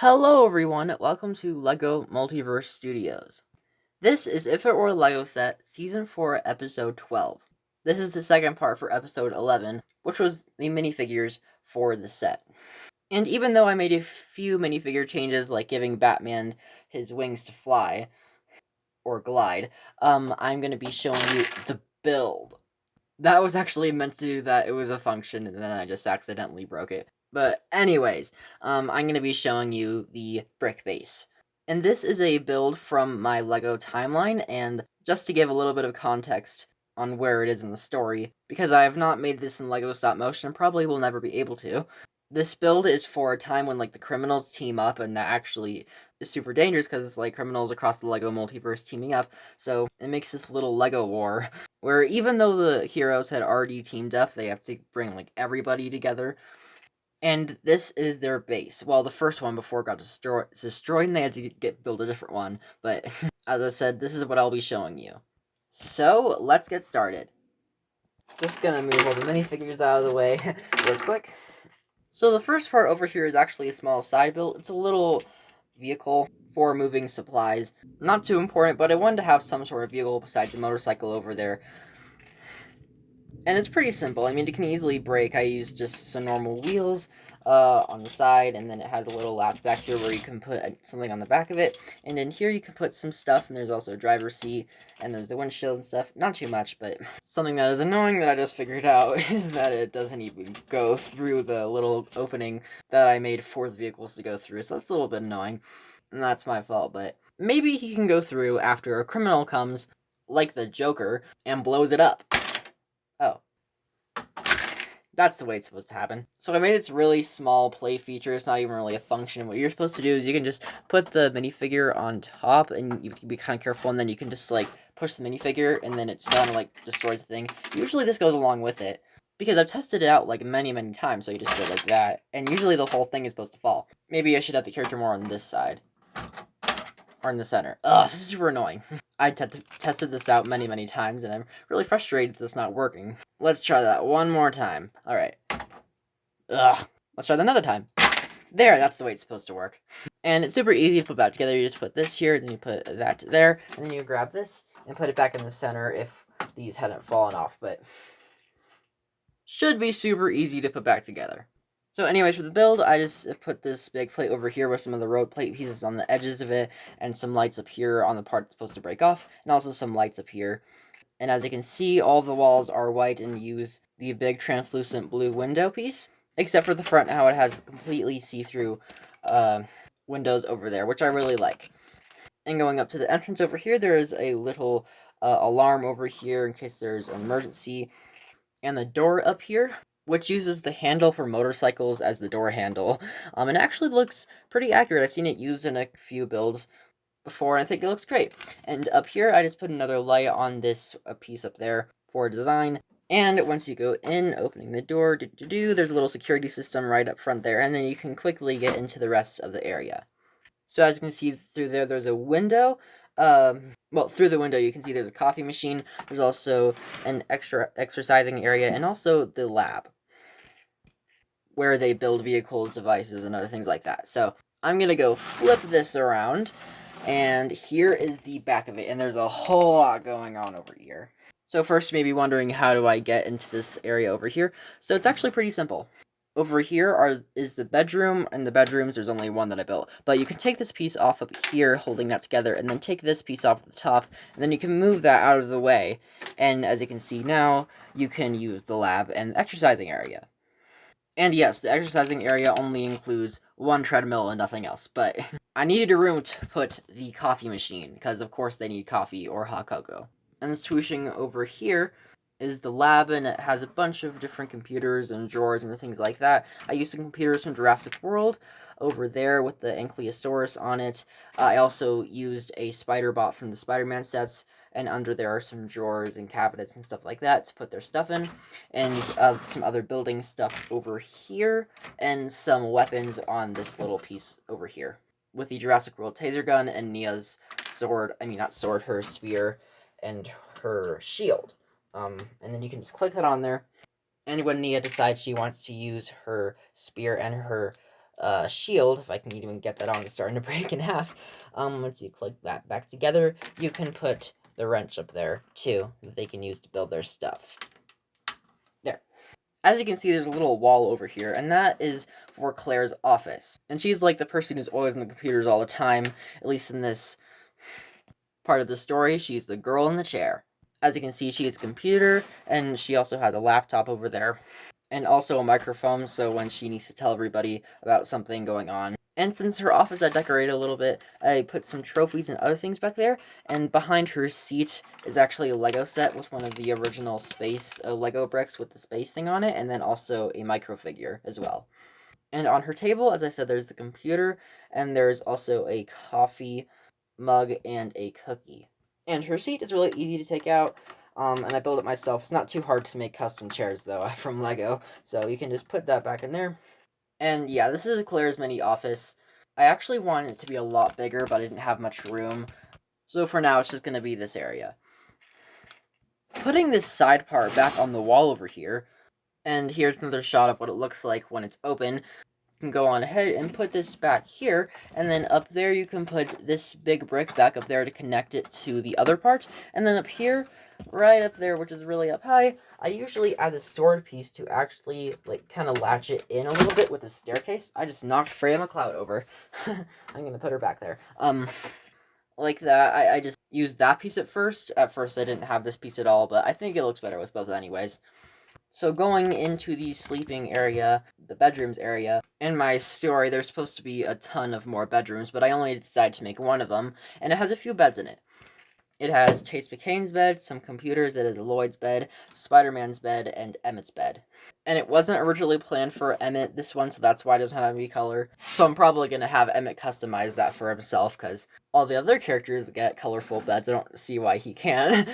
Hello everyone, welcome to LEGO Multiverse Studios. This is If It Were a LEGO Set, Season 4, Episode 12. This is the second part for Episode 11, which was the minifigures for the set. And even though I made a few minifigure changes, like giving Batman his wings to fly, or glide, I'm going to be showing you the build. That was actually meant to do that, it was a function, and then I just accidentally broke it. But anyways, I'm going to be showing you the brick base. And this is a build from my LEGO timeline, and just to give a little bit of context on where it is in the story, because I have not made this in LEGO stop motion and probably will never be able to. This build is for a time when, like, the criminals team up, and that actually is super dangerous because it's, like, criminals across the LEGO multiverse teaming up, so it makes this little LEGO war, where even though the heroes had already teamed up, they have to bring, like, everybody together. And this is their base. Well, the first one before it got destroyed, and they had to build a different one. But as I said, this is what I'll be showing you. So let's get started. Just gonna move all the minifigures out of the way real quick. So the first part over here is actually a small side build. It's a little vehicle for moving supplies. Not too important, but I wanted to have some sort of vehicle besides the motorcycle over there. And it's pretty simple. I mean, it can easily break. I use just some normal wheels on the side, and then it has a little latch back here where you can put something on the back of it. And in here you can put some stuff, and there's also a driver's seat, and there's the windshield and stuff. Not too much, but something that is annoying that I just figured out is that it doesn't even go through the little opening that I made for the vehicles to go through, so that's a little bit annoying. And that's my fault, but maybe he can go through after a criminal comes, like the Joker, and blows it up. Oh. That's the way it's supposed to happen. So I made this really small play feature. It's not even really a function. What you're supposed to do is you can just put the minifigure on top, and you have to be kind of careful, and then you can just, like, push the minifigure, and then it just kind of, like, destroys the thing. Usually this goes along with it, because I've tested it out, like, many, many times, so you just do it like that, and usually the whole thing is supposed to fall. Maybe I should have the character more on this side. Or in the center. Ugh, this is super annoying. I tested this out many, many times, and I'm really frustrated that it's not working. Let's try that one more time. Alright. Ugh. Let's try that another time. There, that's the way it's supposed to work. And it's super easy to put back together. You just put this here, then you put that there, and then you grab this and put it back in the center if these hadn't fallen off, but should be super easy to put back together. So anyways, for the build, I just put this big plate over here with some of the road plate pieces on the edges of it, and some lights up here on the part that's supposed to break off, and also some lights up here. And as you can see, all of the walls are white and use the big translucent blue window piece, except for the front, how it has completely see-through windows over there, which I really like. And going up to the entrance over here, there is a little alarm over here in case there's an emergency, and the door up here, which uses the handle for motorcycles as the door handle. It actually looks pretty accurate. I've seen it used in a few builds before, and I think it looks great. And up here, I just put another light on this piece up there for design. And once you go in, opening the door, there's a little security system right up front there, and then you can quickly get into the rest of the area. So as you can see through there, there's a window. Well, through the window, you can see there's a coffee machine. There's also an extra exercising area, and also the lab, where they build vehicles, devices, and other things like that. So I'm going to go flip this around, and here is the back of it, and there's a whole lot going on over here. So first, you may be wondering, how do I get into this area over here? So it's actually pretty simple. Over here is the bedroom, and the bedrooms, there's only one that I built. But you can take this piece off up here, holding that together, and then take this piece off at the top, and then you can move that out of the way. And as you can see now, you can use the lab and the exercising area. And yes, the exercising area only includes one treadmill and nothing else, but I needed a room to put the coffee machine, because of course they need coffee or hot cocoa. And swooshing over here is the lab, and it has a bunch of different computers and drawers and things like that. I used some computers from Jurassic World over there with the Ankylosaurus on it. I also used a spider bot from the Spider-Man sets, and under there are some drawers and cabinets and stuff like that to put their stuff in, and some other building stuff over here, and some weapons on this little piece over here, with the Jurassic World taser gun and Nia's sword, her spear, and her shield. And then you can just click that on there, and when Nia decides she wants to use her spear and her shield, if I can even get that on, it's starting to break in half. Once you click that back together, you can put the wrench up there too, that they can use to build their stuff. There. As you can see, there's a little wall over here, and that is for Claire's office. And she's like the person who's always on the computers all the time, at least in this part of the story. She's the girl in the chair. As you can see, she has a computer, and she also has a laptop over there, and also a microphone, so when she needs to tell everybody about something going on. And since her office I decorated a little bit, I put some trophies and other things back there, and behind her seat is actually a Lego set with one of the original space Lego bricks with the space thing on it, and then also a micro figure as well. And on her table, as I said, there's the computer, and there's also a coffee mug and a cookie. And her seat is really easy to take out, and I built it myself. It's not too hard to make custom chairs, though, from Lego, so you can just put that back in there. And yeah, this is Claire's mini office. I actually wanted it to be a lot bigger, but I didn't have much room, so for now, it's just going to be this area. Putting this side part back on the wall over here, and here's another shot of what it looks like when it's open. Can go on ahead and put this back here, and then up there you can put this big brick back up there to connect it to the other part, and then up here, right up there, which is really up high, I usually add a sword piece to actually, like, kind of latch it in a little bit with the staircase. I just knocked Freya McCloud over. I'm gonna put her back there. Like that, I just used that piece at first. At first I didn't have this piece at all, but I think it looks better with both anyways. So going into the sleeping area, the bedrooms area, in my story there's supposed to be a ton of more bedrooms, but I only decided to make one of them, and it has a few beds in it. It has Chase McCain's bed, some computers, it has Lloyd's bed, Spider-Man's bed, and Emmett's bed. And it wasn't originally planned for Emmett, this one, so that's why it doesn't have any color. So I'm probably going to have Emmett customize that for himself, because all the other characters get colorful beds. I don't see why he can't.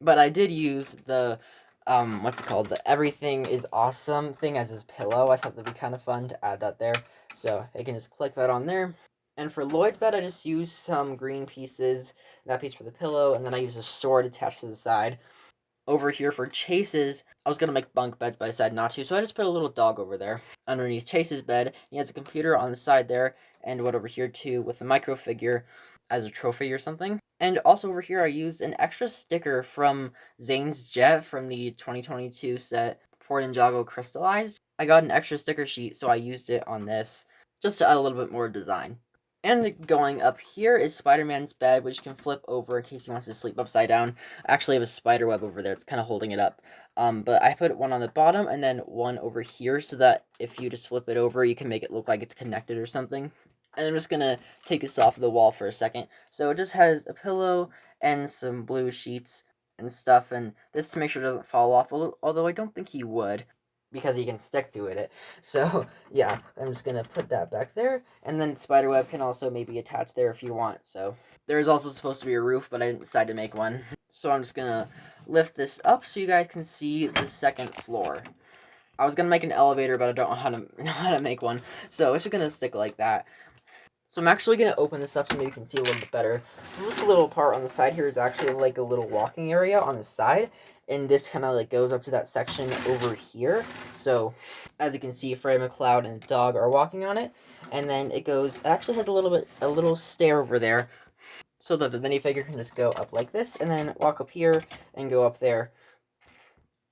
But I did use the what's it called? The Everything is Awesome thing as his pillow. I thought that'd be kind of fun to add that there. So I can just click that on there. And for Lloyd's bed, I just used some green pieces, that piece for the pillow, and then I used a sword attached to the side. Over here for Chase's, I was going to make bunk beds, but I decided not to, so I just put a little dog over there. Underneath Chase's bed, he has a computer on the side there, and one over here too, with a micro figure as a trophy or something. And also over here, I used an extra sticker from Zane's Jet from the 2022 set, Fort Ninjago Crystallized. I got an extra sticker sheet, so I used it on this, just to add a little bit more design. And going up here is Spider-Man's bed, which you can flip over in case he wants to sleep upside down. I actually have a spider web over there. It's kind of holding it up. But I put one on the bottom and then one over here so that if you just flip it over, you can make it look like it's connected or something. And I'm just going to take this off the wall for a second. So it just has a pillow and some blue sheets and stuff. And this to make sure it doesn't fall off, although I don't think he would, because he can stick to it. So yeah, I'm just gonna put that back there, and then spiderweb can also maybe attach there if you want. So there's also supposed to be a roof, but I didn't decide to make one. So I'm just gonna lift this up so you guys can see the second floor. I was gonna make an elevator, but I don't know how to make one, so it's just gonna stick like that. So I'm actually going to open this up so maybe you can see a little bit better. So this little part on the side here is actually like a little walking area on the side. And this kind of like goes up to that section over here. So as you can see, Freya McCloud and the dog are walking on it. And then it actually has a little stair over there, so that the minifigure can just go up like this and then walk up here and go up there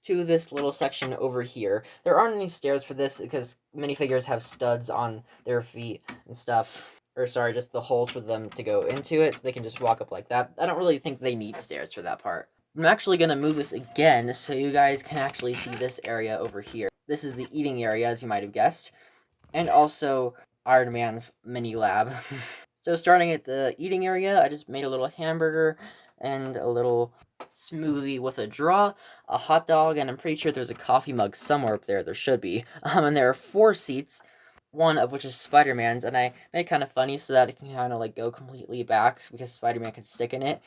to this little section over here. There aren't any stairs for this because minifigures have studs on their feet and stuff. Or sorry, just the holes for them to go into it, so they can just walk up like that. I don't really think they need stairs for that part. I'm actually going to move this again so you guys can actually see this area over here. This is the eating area, as you might have guessed. And also Iron Man's mini lab. So starting at the eating area, I just made a little hamburger and a little smoothie with a draw, a hot dog, and I'm pretty sure there's a coffee mug somewhere up there. There should be. And there are 4 seats, one of which is Spider-Man's, and I made it kind of funny so that it can kind of like go completely back because Spider-Man can stick in it.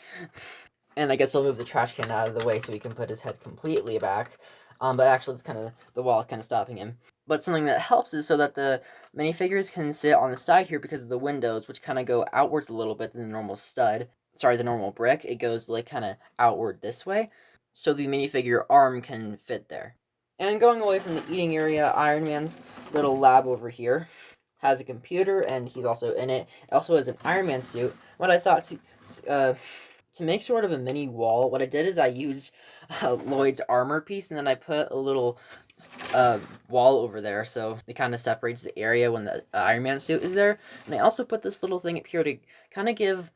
And I guess I'll move the trash can out of the way so he can put his head completely back. But actually, it's kind of the wall is kind of stopping him. But something that helps is so that the minifigures can sit on the side here because of the windows, which kind of go outwards a little bit than the normal stud. Sorry, the normal brick. It goes like kind of outward this way, so the minifigure arm can fit there. And going away from the eating area, Iron Man's little lab over here has a computer, and he's also in it. It also has an Iron Man suit. What I thought to make sort of a mini wall, what I did is I used Lloyd's armor piece, and then I put a little wall over there, so it kind of separates the area when the Iron Man suit is there. And I also put this little thing up here to kind of give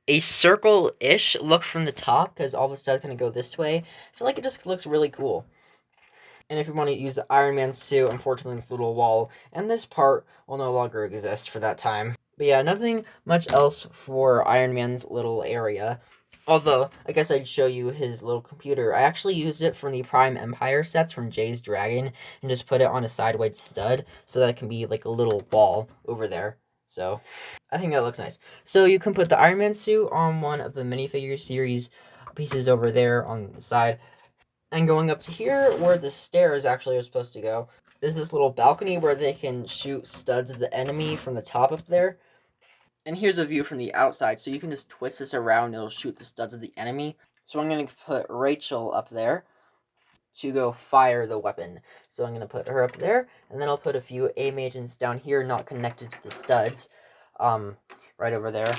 a circle-ish look from the top, because all the stuff kind of go this way. I feel like it just looks really cool. And if you want to use the Iron Man suit, unfortunately, this little wall and this part will no longer exist for that time. But yeah, nothing much else for Iron Man's little area. Although, I guess I'd show you his little computer. I actually used it from the Prime Empire sets from Jay's Dragon and just put it on a sideways stud so that it can be like a little wall over there. So, I think that looks nice. So, you can put the Iron Man suit on one of the minifigure series pieces over there on the side. And going up to here, where the stairs actually are supposed to go, is this little balcony where they can shoot studs at the enemy from the top up there. And here's a view from the outside, so you can just twist this around and it'll shoot the studs of the enemy. So I'm going to put Rachel up there to go fire the weapon. So I'm going to put her up there, and then I'll put a few aim agents down here not connected to the studs, right over there.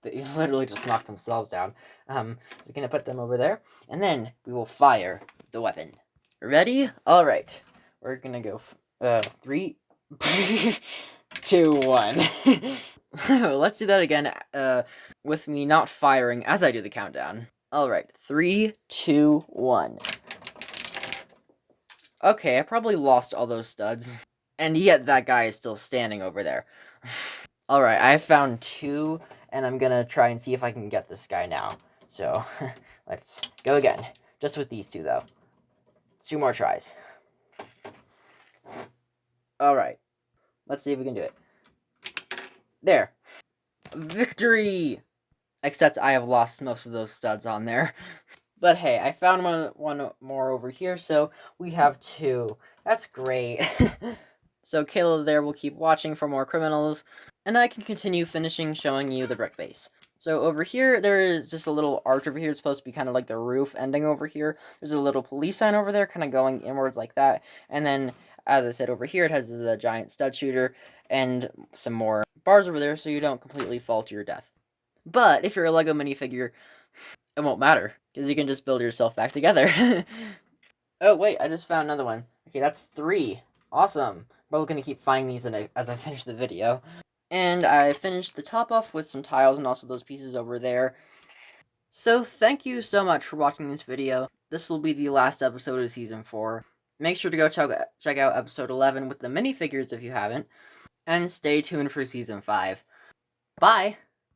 They literally just knocked themselves down. Just going to put them over there, and then we will fire the weapon. Ready? All right. We're going to go 3, 2, 1. Let's do that again, with me not firing as I do the countdown. Alright, 3, 2, 1. Okay, I probably lost all those studs. And yet that guy is still standing over there. Alright, I found 2, and I'm gonna try and see if I can get this guy now. So, let's go again. Just with these 2, though. 2 more tries. Alright, let's see if we can do it. There. Victory! Except I have lost most of those studs on there. But hey, I found one more over here, so we have 2. That's great. So Kayla there will keep watching for more criminals, and I can continue showing you the brick base. So over here, there is just a little arch over here. It's supposed to be kind of like the roof ending over here. There's a little police sign over there, kind of going inwards like that. And then, as I said, over here, it has the giant stud shooter and some more bars over there so you don't completely fall to your death. But if you're a LEGO minifigure, it won't matter, because you can just build yourself back together. Oh, wait, I just found another one. Okay, that's 3. Awesome. We're going to keep finding these as I finish the video. And I finished the top off with some tiles and also those pieces over there. So thank you so much for watching this video. This will be the last episode of Season 4. Make sure to go check out Episode 11 with the minifigures if you haven't. And stay tuned for Season 5. Bye!